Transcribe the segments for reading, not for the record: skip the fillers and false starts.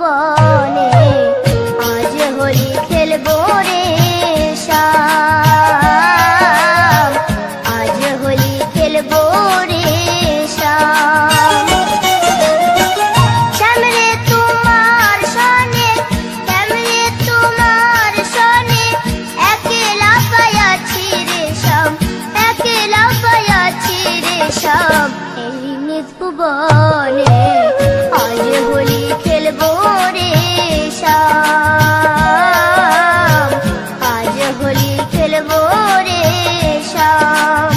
ভুবনে আজ হোলি খেলবো রে শ্যাম, আজ হোলি খেলবো রে শ্যাম। শ্যাম রে তোমার সনে, শ্যাম রে তোমার সনে একলা পায়াছি রে শ্যাম, একলা পায়াছি রে শ্যাম এই নিজ ভুবনে আজ হোলি খেলবো রে শ্যাম, আজ হোলি খেলবো রে শ্যাম।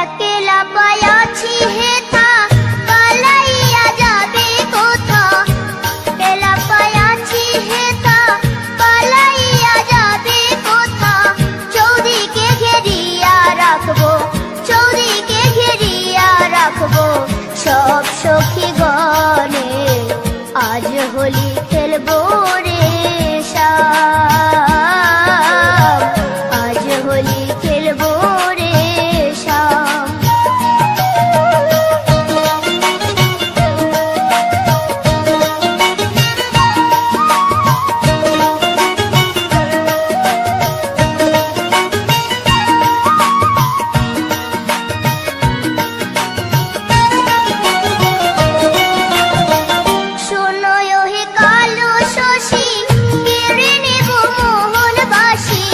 একলা পায়াছি হেথা পালাইয়া যাবে কোথা, একলা পায়াছি হেথা পালাইয়া যাবে কোথা। চৌদিকে ঘেরিয়া রাখবো, চৌদিকে ঘেরিয়া রাখবো সব সখী গণে আজ হোলি খেলবো রে শ্যাম, আজ হোলি খেলবো রে শ্যাম। শোনো হে কালো শশী কেড়ে নেব মোহন বাসি,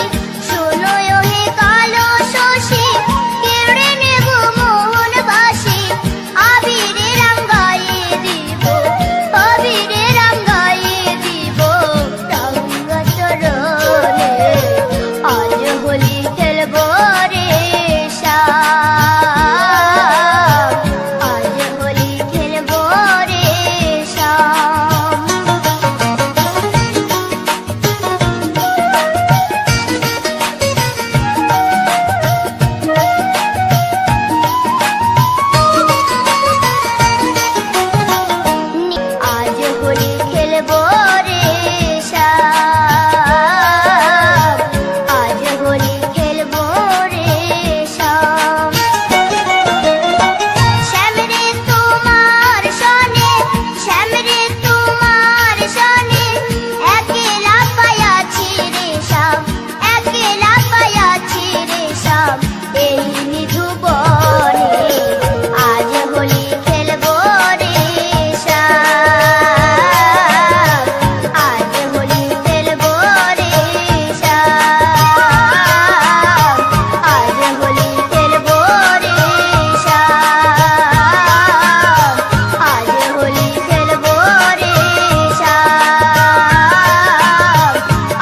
শোনো হে কালো শশী কেড়ে নেব মোহন বাসি। আবিরে রাঙ্গাইয়ে দিব, আবিরে রাঙ্গাইয়ে দিব রাঙ্গা চরণে আজ হোলি খেলবো রে শ্যাম, আজ হোলি খেলবো রে শ্যাম। আজ হোলি খেলবো রে শ্যাম, আজ হোলি খেলবো রে শ্যাম। শ্যাম রে তোমার সনে, শ্যাম রে তোমার সনে একলা পায়াছি রে শ্যাম, একলা পায়াছি রে শ্যাম এই নিধুবনে আজ হোলি খেলবো রে শ্যাম, আজ হোলি খেলবো রে শ্যাম, আজ হোলি খেলবো রে শ্যাম, আজ হোলি খেলবো রে শ্যাম,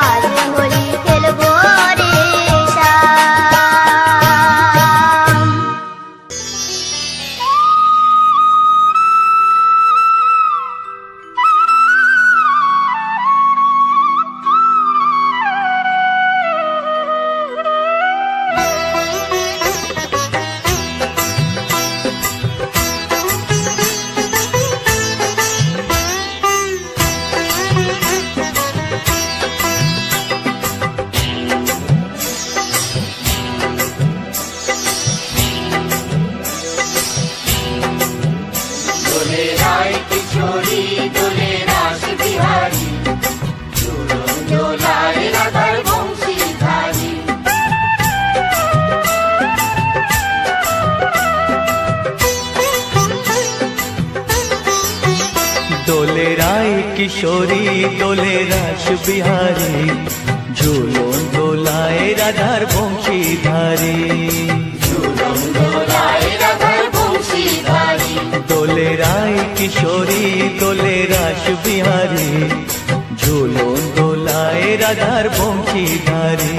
আজ হোলি খেলবো রে শ্যাম। দোলে রায় কিশোরী দোলে রাস বিহারী, ঝুলন দোলায় রাধার বংশীধারী। দোলে রায় কিশোরী দোলে রাস বিহারী, ঝুলন দোলায় রাধার বংশীধারী। ঝুলন দোলায় রাধার বংশীধারী। দোলে রায় কিশোরী দোলে রাস বিহারী, ঝুলন দোলায় রাধার বংশীধারী।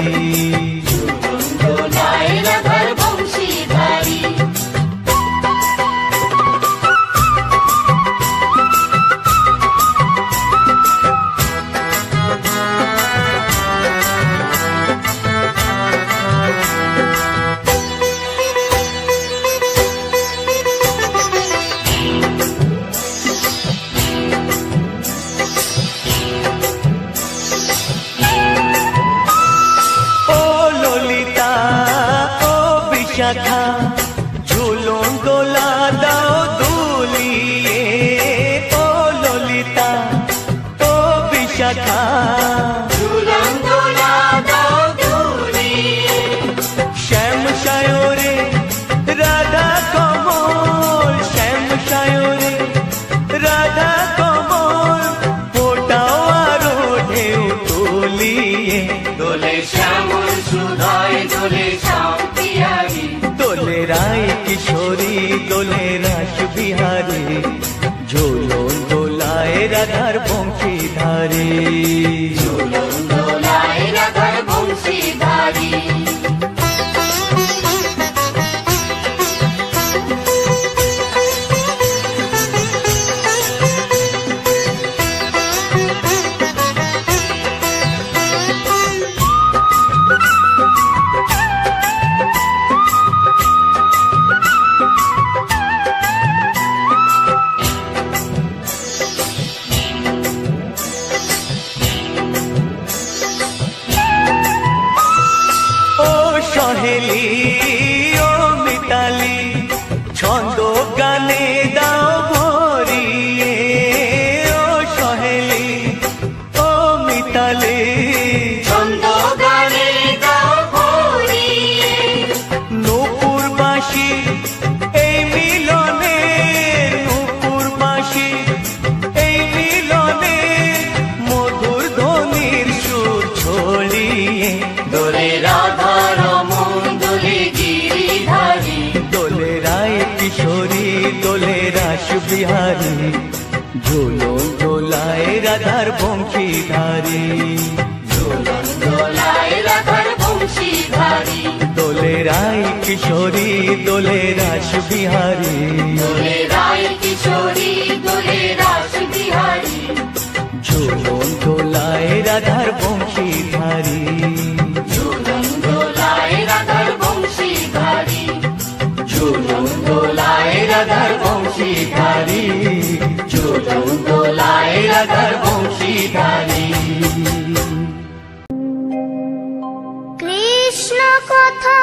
ঝুলন দোলায় রাধার বংশীধারী। কিশোরী দোলে রাস বিহারী ঝুলন দোলায় রাধার বংশীধারী ঝুলন দোলায় রাধার বংশীধারী সহেলি ও মিতালি ছন্দ গানে দাও ভরিয়ে ও সহেলি ও মিতালি ছন্দ গানে দাও ভরিয়ে নূপুরবাসী এই মিলনে নূপুরবাসী এই মিলনে মধুর ধ্বনির সুর ছড়িয়ে দোলে রাধার মন দোলে গিরিধারী দোলে রায় কিশোরী দোলে রাস বিহারী ঝুলন দোলায় রাধার বংশীধারী ঝুলন দোলায় রাধার বংশীধারী দোলে রায় কিশোরী দোলে রাস বিহারী দোলে রায় কিশোরী দোলে রাস বিহারী ঝুলন দোলায় রাধার বংশীধারী ঝুলন দোলায় রাধার বংশীধারী ঝুলন দোলায় রাধার বংশীধারী ঝুলন দোলায় রাধার বংশীধারী কৃষ্ণ কথা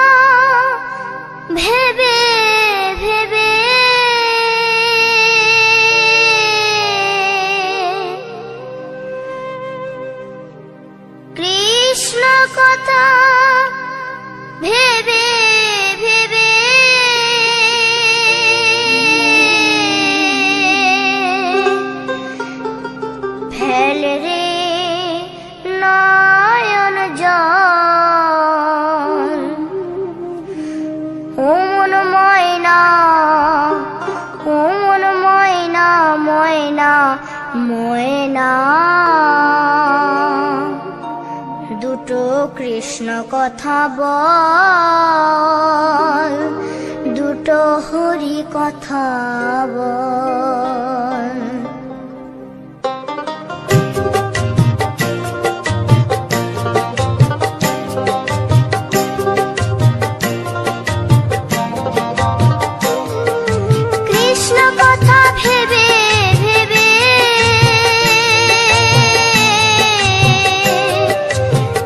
ভেবে ভেবে কৃষ্ণ কথা ভেবে ভেবে ফেল রে নয়ন জল ও মন ময়না ও মন ময়না ময়না ময়না দুটো কৃষ্ণ কথা বল দুটো হরি কথা বল কৃষ্ণ কথা ভেবে ভেবে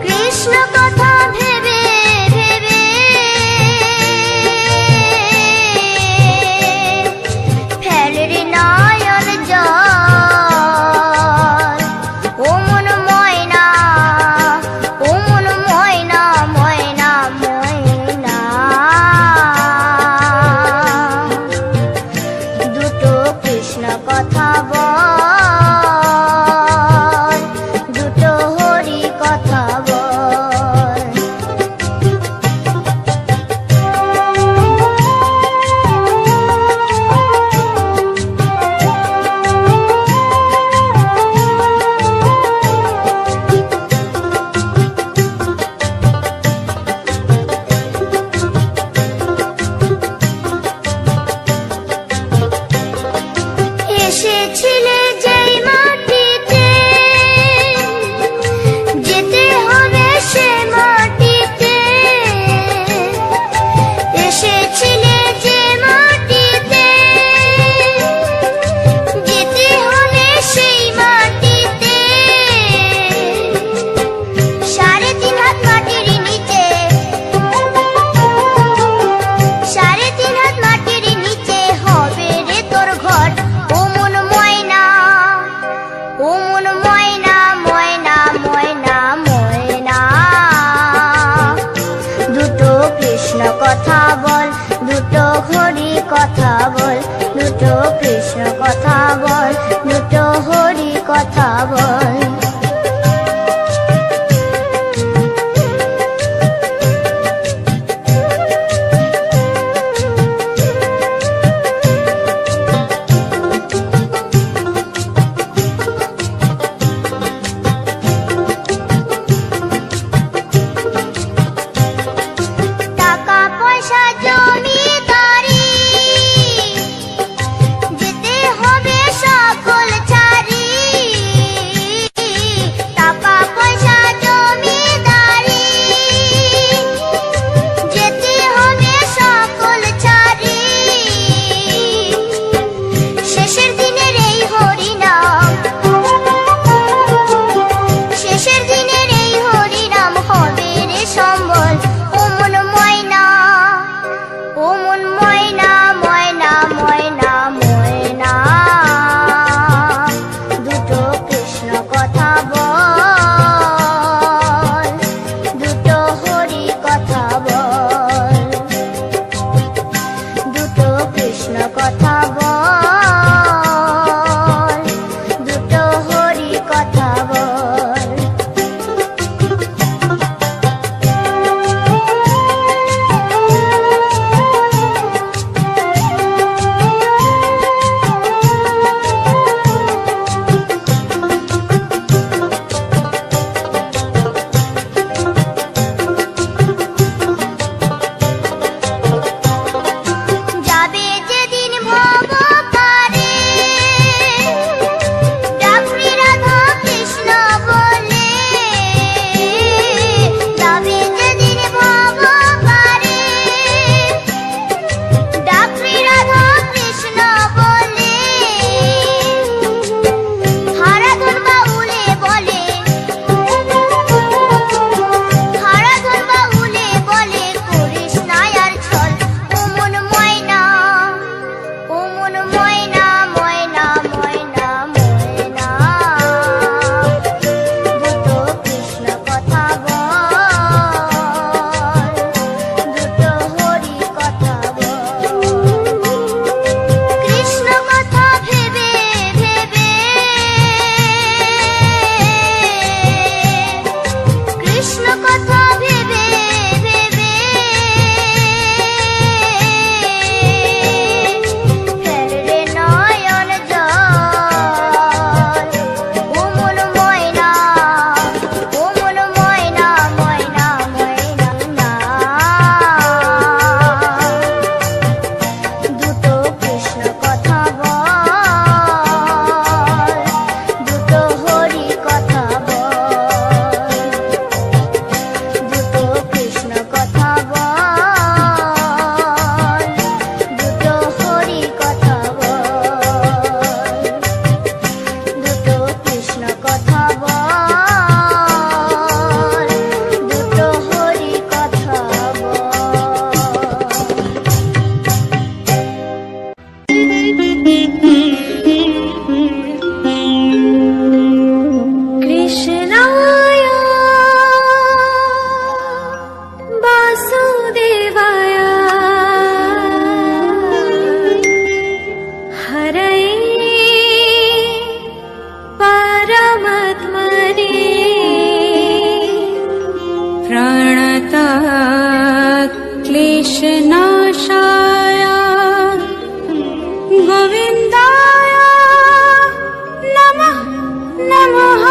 কৃষ্ণ কথা ভেবে ভেবে ফেল রে নয়ন জল ও মন ময়না ও মন ময়না ময়না ময়না দুটো কৃষ্ণ কথা বল দুটো হরি কথা বল এসেছিলে যেই মাটিতে যেতে হবে সে মাটিতে এসেছিলে যে মাটিতে যেতে হবে সেই মাটিতে 3.5 হাত মাটির নিচে 3.5 হাত মাটির নিচে হবে রে তোর ঘর ও মন ময়না ও মন ময়না ময়না ময়না ময়না দুটো কৃষ্ণ কথা বল দুটো হরি কথা বল দুটো কৃষ্ণ কথা বল দুটো হরি কথা বল प्रणतात् क्लेशनाशाय गोविन्दाय नमः नमः।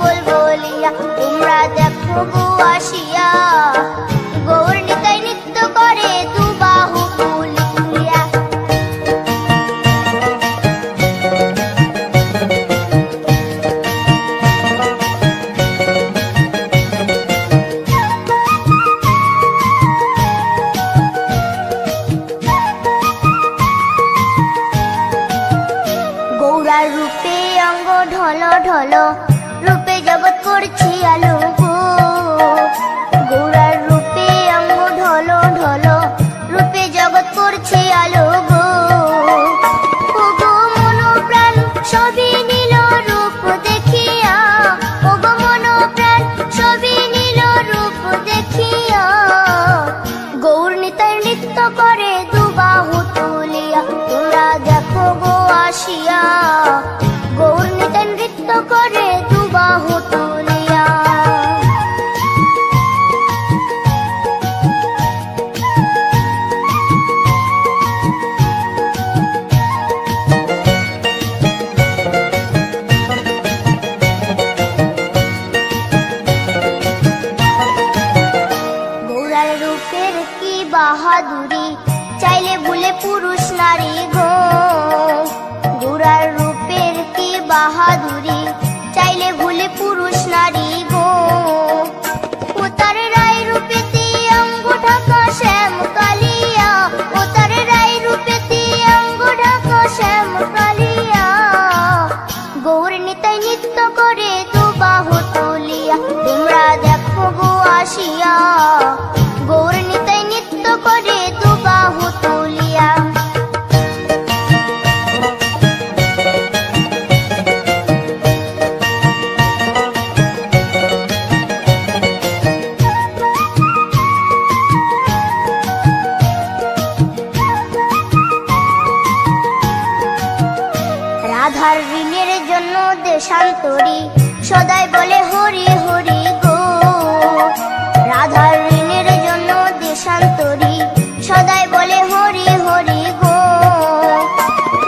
বলবো ঢলো ঢলো রূপে জগৎ করছি আলো গো। গৌরার রূপে অঙ্গ ঢলো ঢলো রূপে জগৎ করছি আলো গো। ও গো মন প্রাণ সবই নীল রূপ দেখিয়া, ও গো মন প্রাণ সবই নীল রূপ দেখিয়া। গৌর নিতাই নৃত্য করে দুবাহু তুলিয়া, তোমরা দেখো গো আসিয়া। গৌর নিতাই নৃত্য করে দুবাহু তুলিয়া। গৌরার রূপের কি বাহাদুরি, চাইলে ভুলে পুরুষ নারী গো। গৌরার রূপের কি বাহাদুরি, চাইলে ভুলে পুরুষ নারী গো। ও তার রায় রূপেতে অঙ্গ ঢাকা শ্যাম কালিয়া, ও তার রায় রূপেতে অঙ্গ ঢাকা শ্যাম কালিয়া। গৌর নিতাই নৃত্য করে দুবাহু তুলিয়া, তোমরা দেখো গো আসিয়া। গৌর নিতাই নৃত্য করে দুবাহু তুলিয়া। রাধার ঋণের জন্য দেশান্তরী সদাই বলে হরি হরি গো। রাধার ঋণের জন্য দেশান্তরী সদাই বলে হরি হরি গো।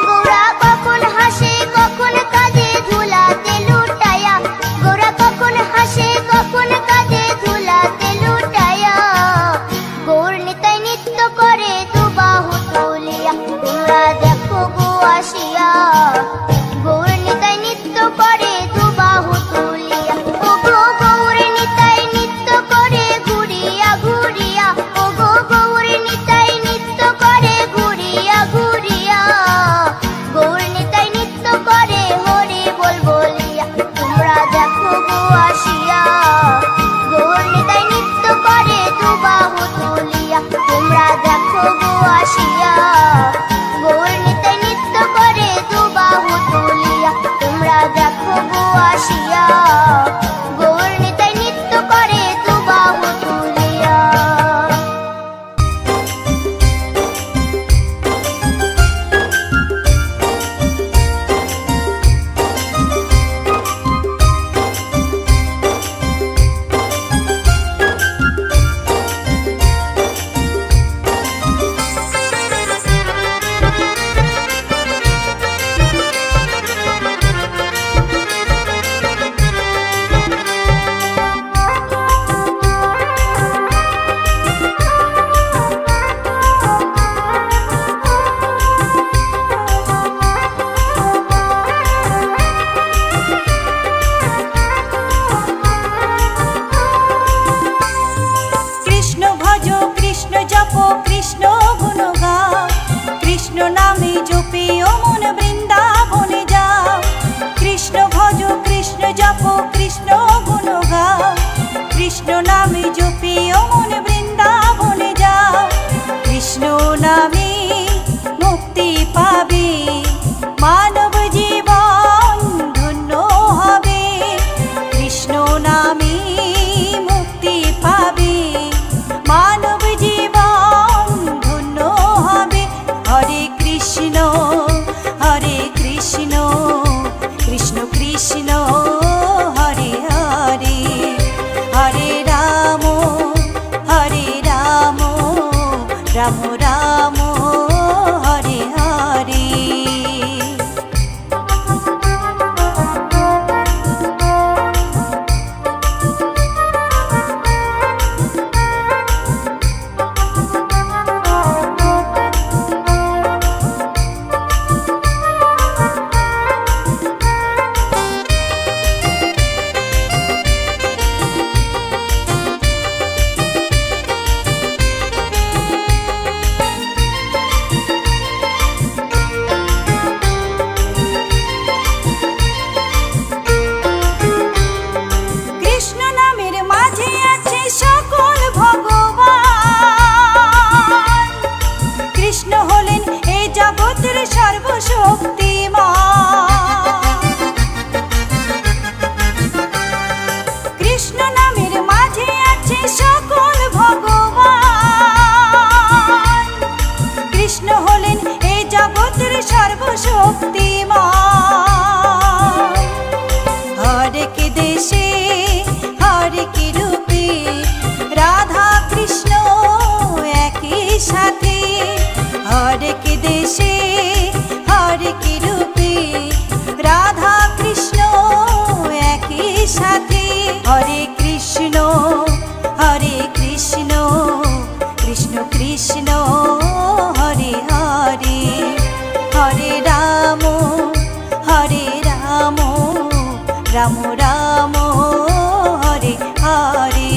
গৌরা কখন হাসে কখন কাঁদে ধুলাতে লুটায়া, গৌরা কখন হাসে কখন কাঁদে ধুলাতে লুটায়া। গৌর নিতাই নৃত্য করে দুবাহু তুলিয়া, তোমরা দেখো গো আসিয়া। গৌর নিতাই নৃত্য করে দুবাহু তুলিয়া। ও গো গৌর নিতাই নৃত্য করে ঘুরিয়া ঘুরিয়া, ও গো গৌর নিতাই নৃত্য করে ঘুরিয়া ঘুরিয়া। গৌর নিতাই নৃত্য করে হরি বল বলিয়া, তোমরা দেখো গো আসিয়া। গৌর নিতাই নৃত্য করে দুবাহু তুলিয়া, তোমরা দেখো গো আসিয়া। গৌর নিতাই নৃত্য করে দুবাহু তুলিয়া, তোমরা দেখো গো আসিয়া। গৌর নিতাই নৃত্য করে দুবাহু তুলিয়া। কৃষ্ণ ভজ কৃষ্ণ জপ কৃষ্ণ গুণ গাও, কৃষ্ণ নামে জপিও মন বৃন্দাবনে যাও। কৃষ্ণ ভজ কৃষ্ণ জপ কৃষ্ণ গুণ গাও, কৃষ্ণ নামে জপিও মন বৃন্দাবনে যাও। কৃষ্ণ নামে মুক্তি পাবে, মানব জীবন ধন্য হবে। কৃষ্ণ নামে মুক্তি পাবে, মানব জীবন ধন্য হবে। হরে কৃষ্ণ কৃষ্ণ কৃষ্ণ হরে হরে, হরে রাম সর্বশক্তিমান। কৃষ্ণ নামের মাঝে আছে সকল ভগবান। কৃষ্ণ হলেন এই জগতের সর্বশক্তিমান। হরেক দেশে হরেক রূপে রাধা কৃষ্ণ একই সাথে। হরেক দেশে হরেক রূপে রাধা কৃষ্ণ একই সাথে। হরে কৃষ্ণ কৃষ্ণ কৃষ্ণ হরে হরে। হরে রাম রাম রাম হরে হরে।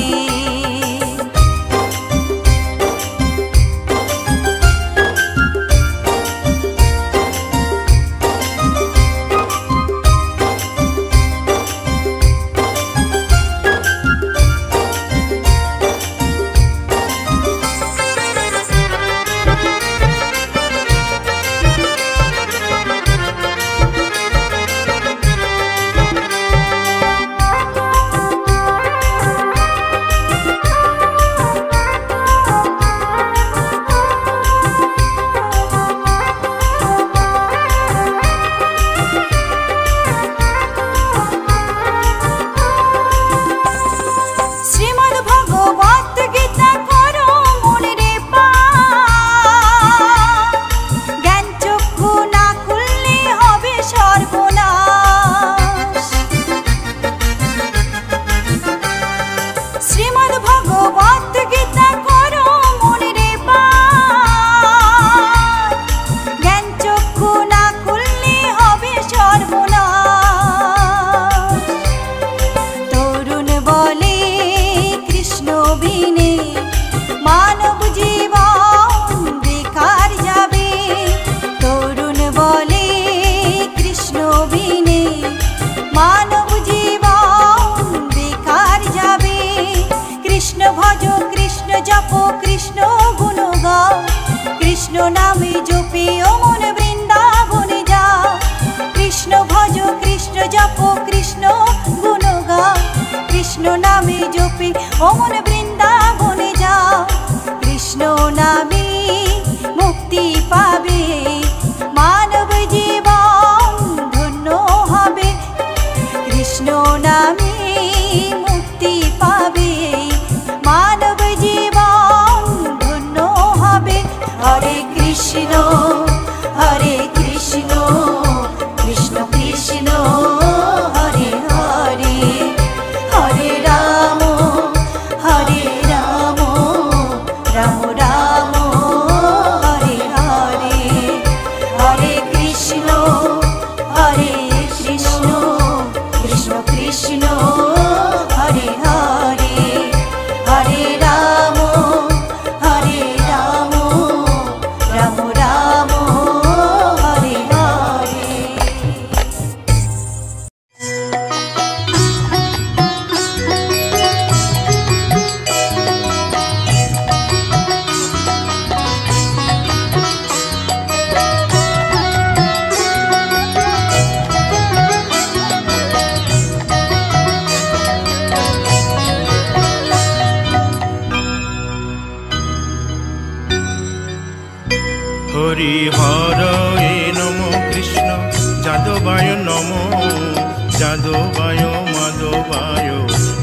কৃষ্ণ গুণ গাও। কৃষ্ণ নামে জপে ও মন বৃন্দাবনে যাও। কৃষ্ণ ভজ কৃষ্ণ জপ কৃষ্ণ গুণ গাও। কৃষ্ণ নামে জপে ও মন বৃন্দাবনে যাও। কৃষ্ণ নামে মুক্তি পাবে মানব জীবন ধন্য হবে। কৃষ্ণ নামে মুক্তি পাবে মানব জীবন ধন্য হবে। হরে কৃষ্ণ কৃষ্ণ কৃষ্ণ হরে হরে। হরে রাম রাম রাম হরে হরে। হরে কৃষ্ণ কৃষ্ণ কৃষ্ণ হরে হরে। হরে রাম রাম রাম হরে হরে। হরি হরে নম কৃষ্ণ যাদবায় নম যাদবায় মাধবায়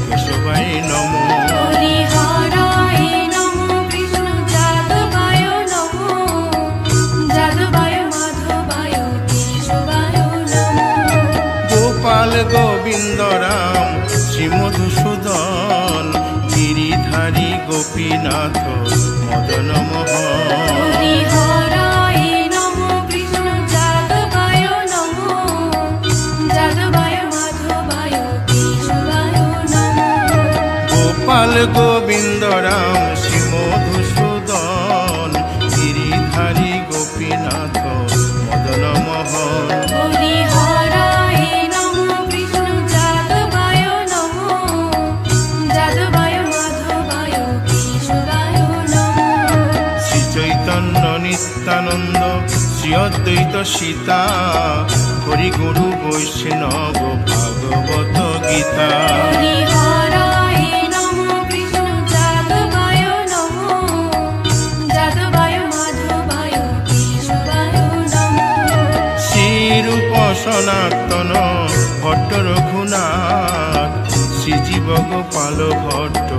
কেশবায় নম। হরি হরায় নমঃ কৃষ্ণ যাদবায় নমঃ যাদবায় মাধবায় কেশবায় নমঃ। গোপাল গোবিন্দ রাম শ্রী মধুসূদন গিরিধারী গোপীনাথ মদন মোহন। হরি হরায় নমঃ কৃষ্ণ যাদবায় নমঃ যাদবায় মাধবায় কেশবায় নমঃ। গোপাল গোবিন্দ রাম শ্রী মধুসূদন গিরিধারী গোপীনাথ মদন মোহন। হরি হরায় নমঃ কৃষ্ণ যাদবায় নমঃ যাদবায় মাধবায় কেশবায় নমঃ। শ্রী চৈতন্য নিত্যানন্দ শ্রী শ্রী অদ্বৈত সীতা হরি গুরু বৈষ্ণব ভাগবত গীতা। হরিহরায় নমঃ কৃষ্ণ যাদবায় নমঃ যাদবায় মাধবায় কেশবায় নমঃ। শ্রীরূপ সনাতন ভট্ট রঘুনাথ শ্রীজীব গোপাল ভট্ট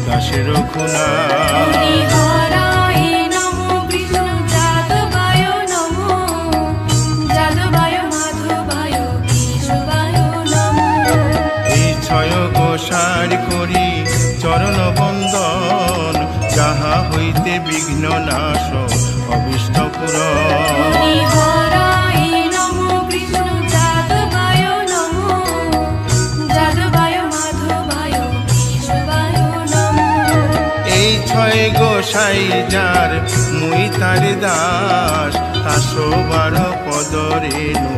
দাসে রঘুনাথ। হরিহরায় নমঃ কৃষ্ণ যাদবায় নমঃ যাদবায় মাধবায় কেশবায় নমঃ। এই ছয় গোসার করি চরণ বন্দন যাহা হইতে বিঘ্ন নাশ অবিষ্ট পূরণ। হরিহরায় নমঃ কৃষ্ণ যাদবায় নমঃ যাদবায় মাধবায় কেশবায় নমঃ। এই ছয় গোসাই যার মুই তার দাস তাসো বার পদ রেণু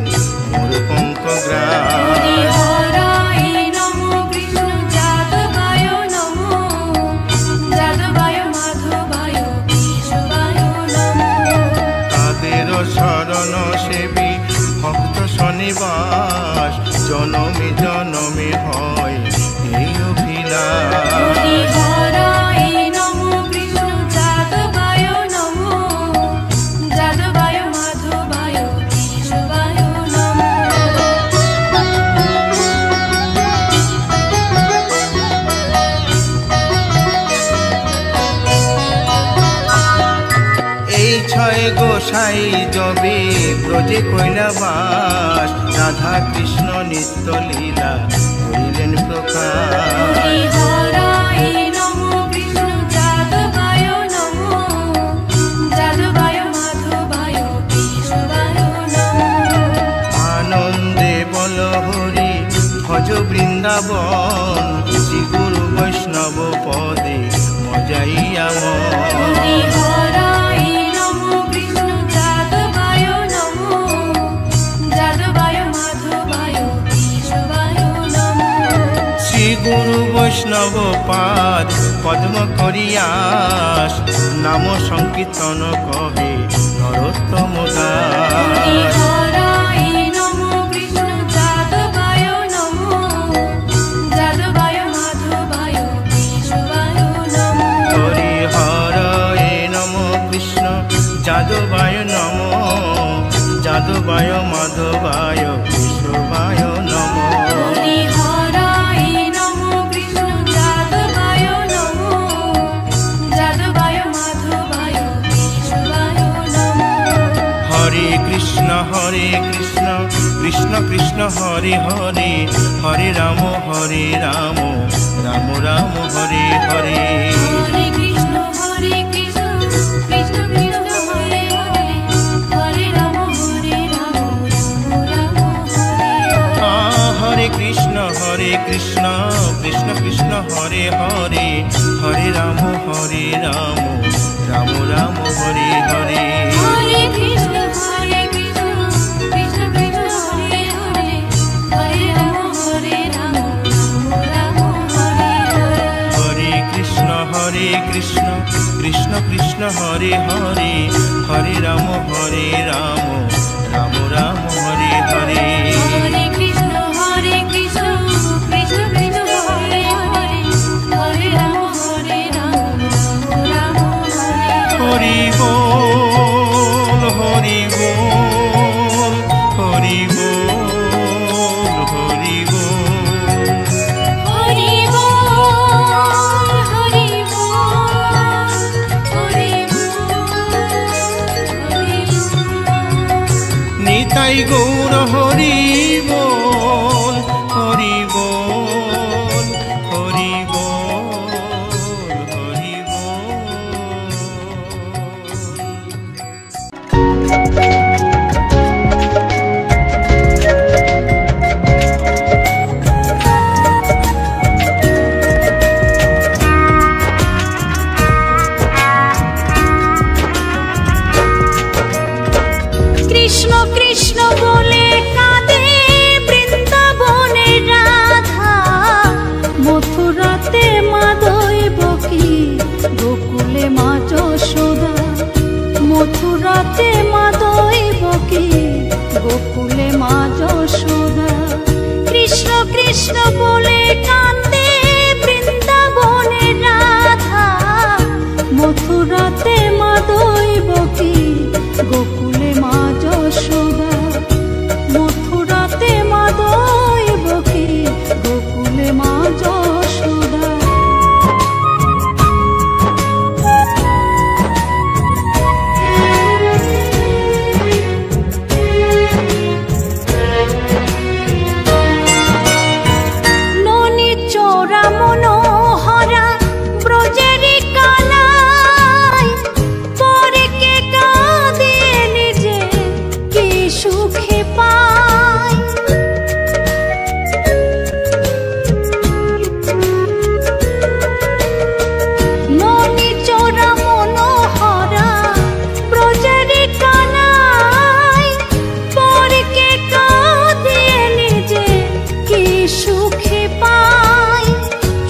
মোর পঙ্কগ্রাস। হরিহরায় নমঃ কৃষ্ণ যাদবায় নমঃ যাদবায় মাধবায় কেশবায় নমঃ। তাদের শরণ সেবী ভক্ত শনিবাস জনমে জনমে হয় এই অভিলাষ। হরিহরায় নমঃ কৃষ্ণ যাদবায় নমঃ যাদবায় মাধবায় কেশবায় নমঃ। এই ছয় গোসাই যবে ব্রজে কৈলাবাস রাধা কৃষ্ণ নিত্য লীলা করিলেন প্রকাশ। হরিহরায় নমঃ কৃষ্ণ যাদবায় নমঃ যাদবায় মাধবায় কেশবায় নমঃ। আনন্দে বল হরি ভজ বৃন্দাবন শ্রী গুরু বৈষ্ণব পদে মজাইয়া মন। হরিহরায় নমঃ কৃষ্ণ যাদবায় নমঃ যাদবায় মাধবায় কেশবায় নমঃ। শ্রী গুরু বৈষ্ণব পাদ পদ্ম করিয়াস নাম সংকীর্তন কহে নরোত্তম দাস। হরিহরায় নমঃ কৃষ্ণ যাদবায় নমঃ যাদবায় মাধবায় কেশবায় নমঃ। হরিহরায় নম কৃষ্ণ যাদবায় নম যাদবায় মাধবায় কেশবায় নম। হরিহরায় নমঃ কৃষ্ণ যাদবায় নমঃ যাদবায় মাধবায় কেশবায় নমঃ। হরে কৃষ্ণ কৃষ্ণ কৃষ্ণ হরে হরে হরে রাম রাম রাম হরে হরে। হরে কৃষ্ণ কৃষ্ণ কৃষ্ণ হরে হরে হরে রাম রাম হরে হরে। হরে কৃষ্ণ কৃষ্ণ কৃষ্ণ হরে হরে হরে রাম রাম রাম হরে হরে। হরে কৃষ্ণ কৃষ্ণ কৃষ্ণ কৃষ্ণ হরে হরে হরে রাম রাম হরে হরে। হরে কৃষ্ণ কৃষ্ণ কৃষ্ণ হরে হরে হরে রাম রাম রাম হরে হরে। হরে কৃষ্ণ কৃষ্ণ কৃষ্ণ কৃষ্ণ হরে হরে হরে রাম রাম হরে হরে। হরি বল হরি বল হরি বল হরি বল। হরি বল হরি বল হরি বল হরি বল। নিতাই গৌর হরি বল হরি বল হরি বল হরি কৃষ্ণ কৃষ্ণ বলে কাঁদে গোকুলে মা যশোদা। কৃষ্ণ কৃষ্ণ বলে কান্দে বৃন্দাবনে রাধা, মথুরাতে মা দৈবকী গোকুলে মা যশোদা। মথুরাতে মা দৈবকী গোকুলে মা যশোদা। ননি চোরা মনোহরা ব্রজেরি কানাই, পরে কে কাঁদিয়ে নিজে কি সুখে পায়। ননি চোরা মনোহরা ব্রজেরি কানাই, পরে কে কাঁদিয়ে নিজে কি সুখে পায়।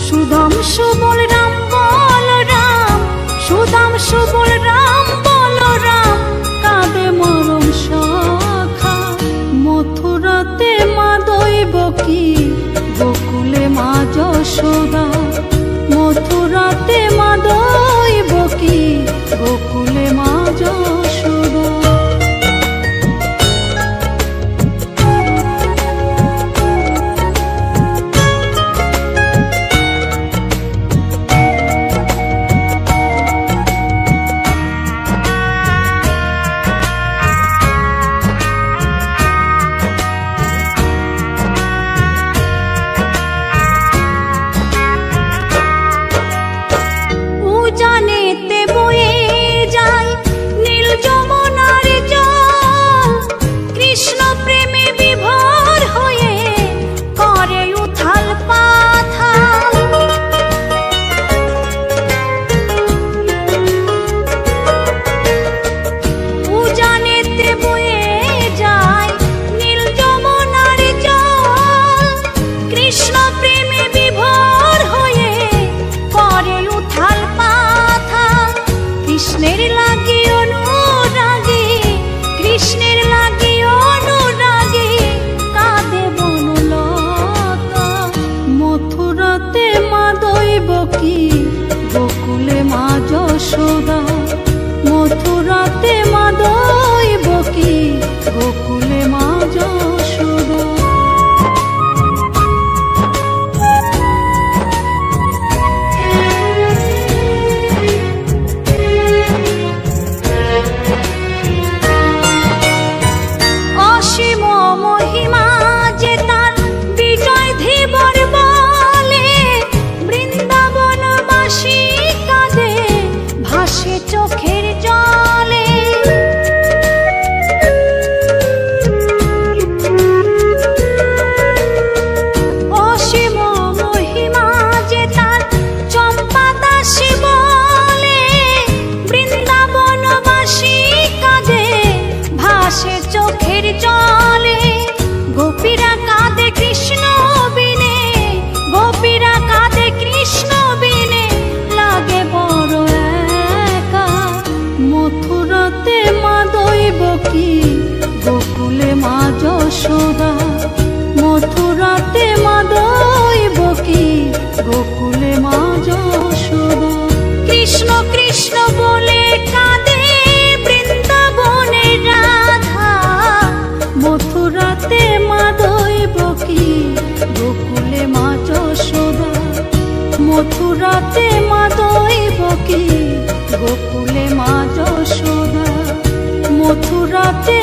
সুদাম সুবল রাম বলরাম, সুদাম সুবল রাম বলরাম, কাঁদে মরম শাখা। মথুরাতে মা দৈবকী গোকুলে মা যশোদা। মথুরাতে মা দৈবকী গোকুলে মা যশোদা। উজানেতে বয়ে যায় নীল যমুনার জল, কৃষ্ণ প্রেমে বিভোর হয়ে করে উথাল পাথাল। উজানেতে বয়ে যায় নীল যমুনার জল, কৃষ্ণ প্রেমে বিভোর হয়ে করে উথাল পাথাল। কৃষ্ণের লাগি অনুরাগী, কৃষ্ণের লাগি অনুরাগী, কাঁদে বনলতা। মথুরাতে মা দৈবকী গোকুলে মা যশোদা। মথুরাতে মা দৈবকী গোকুলে মা যশোদা। অসীম মহিমা যে তার বিজয় ধীবর বলে, বৃন্দাবনবাসী কাঁদে ভাসে চোখের জলে। অসীম মহিমা যে তার চম্পা দাসী বলে, বৃন্দাবনবাসী কাঁদে ভাসে চোখের জলে। গোপীরা কাঁদে কৃষ্ণ বিনে, গোপীরা কাঁদে কৃষ্ণ বিনে, লাগে বড় একা। মথুরাতে মা দৈবকী গোকুলে মা যশোদা। মথুরাতে মা দৈবকী গোকুলে মা যশোদা। কৃষ্ণ কৃষ্ণ বলে কাঁদে বৃন্দাবনে রাধা, মথুরাতে মা দৈবকী গোকুলে মা যশোদা। মথুরাতে মা দৈবকী গোকুলে মা যশোদা। মথুরাতে